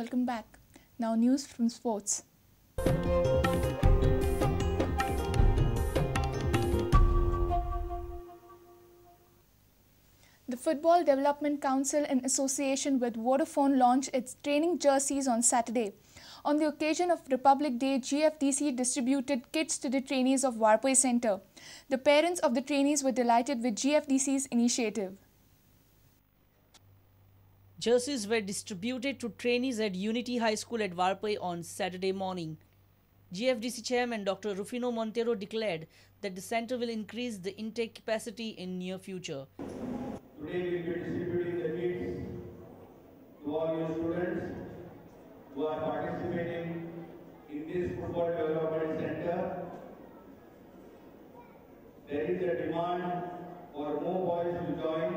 Welcome back. Now news from sports. The Football Development Council, in association with Vodafone, launched its training jerseys on Saturday. On the occasion of Republic Day, GFDC distributed kits to the trainees of Warpoi Centre. The parents of the trainees were delighted with GFDC's initiative. Jerseys were distributed to trainees at Unity High School at Warpoi on Saturday morning. GFDC chairman Dr. Rufino Montero declared that the centre will increase the intake capacity in near future. Today we will be distributing the kits to all your students who are participating in this Football Development Center. There is a demand for more boys to join,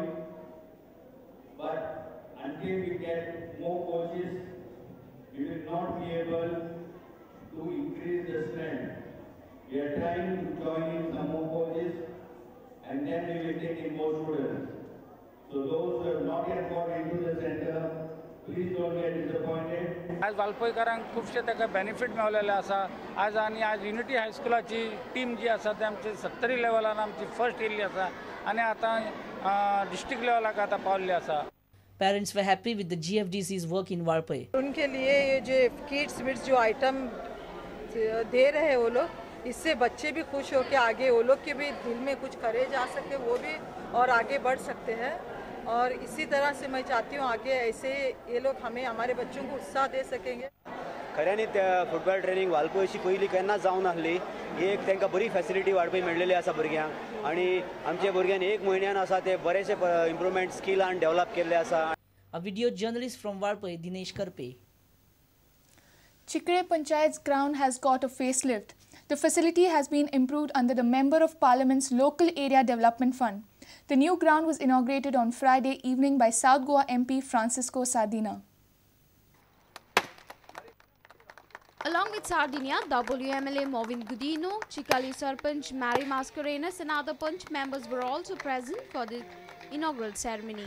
but until we get more coaches, we will not be able to increase the strength. We are trying to join in some more coaches and then we will take in more students. So those who have not yet got into the center, please don't get disappointed. आज वालपईकरांक खूपशे ताका benefit मेळलेले आसा. आज unity हायस्कुलाची team जी आसा ती आमची 70 लेवलान आमची first येयल्ली आसा आनी आता डिस्ट्रिक्ट लेवलाक आता पावल्ली आसा. Parents were happy with the GFDC's work in Warpoi. उनके लिए ये जो किट्स विट्स जो आइटम दे रहे हैं वो लोग, इससे बच्चे भी खुश हो के आगे वो लोग के भी दिल में कुछ करे जा सके, वो भी और आगे बढ़ सकते हैं. और इसी तरह से मैं चाहती हूँ आगे ऐसे ये लोग हमें हमारे बच्चों को उत्साह दे सकेंगे. खऱ्यांनी फुटबॉल ट्रेनिंग वालपयची पयलीं केन्ना जावन आसली. एक तांकां बरी फॅसिलिटी वाडपय मेळलेली आसा भुरग्यांक आनी आमच्या भुरग्यांनी एक म्हयन्यान आसा ते बरेशे इम्प्रूवमेंट स्किल आनी डेव्हलप केल्ले आसा. A video journalist from Warpoi, Dinesh Karpe. Chicalim Panchayat's ground has got a facelift. The facility has been improved under the Member of Parliament's Local Area Development Fund. The new ground was inaugurated on Friday evening by South Goa MP Francisco Sardina. Along with Sardinia, WMLA Movin Gudino, Chicalim Sarpanch Mary Mascarenas and other Punch members were also present for the inaugural ceremony.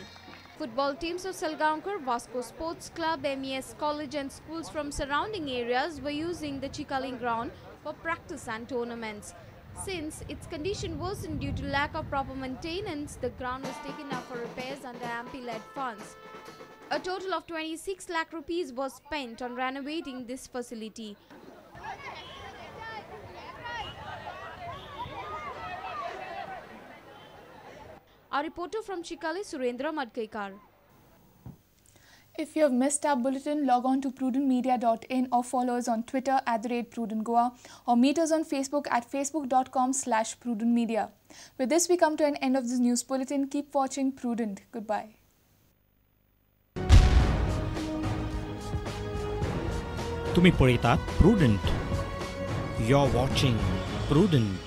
Football teams of Salgaonkar, Vasco Sports Club, MES College and schools from surrounding areas were using the Chicalim ground for practice and tournaments. Since its condition worsened due to lack of proper maintenance, the ground was taken up for repairs under MP-led funds. A total of 26 lakh rupees was spent on renovating this facility. Our reporter from Chicalim, Surendra Madkaikar. If you have missed our bulletin, log on to prudentmedia.in or follow us on Twitter @PrudentGoa or meet us on Facebook at facebook.com/PrudentMedia. With this, we come to an end of this news bulletin. Keep watching Prudent. Goodbye. तुम्ही पळयतात Prudent. You're watching Prudent.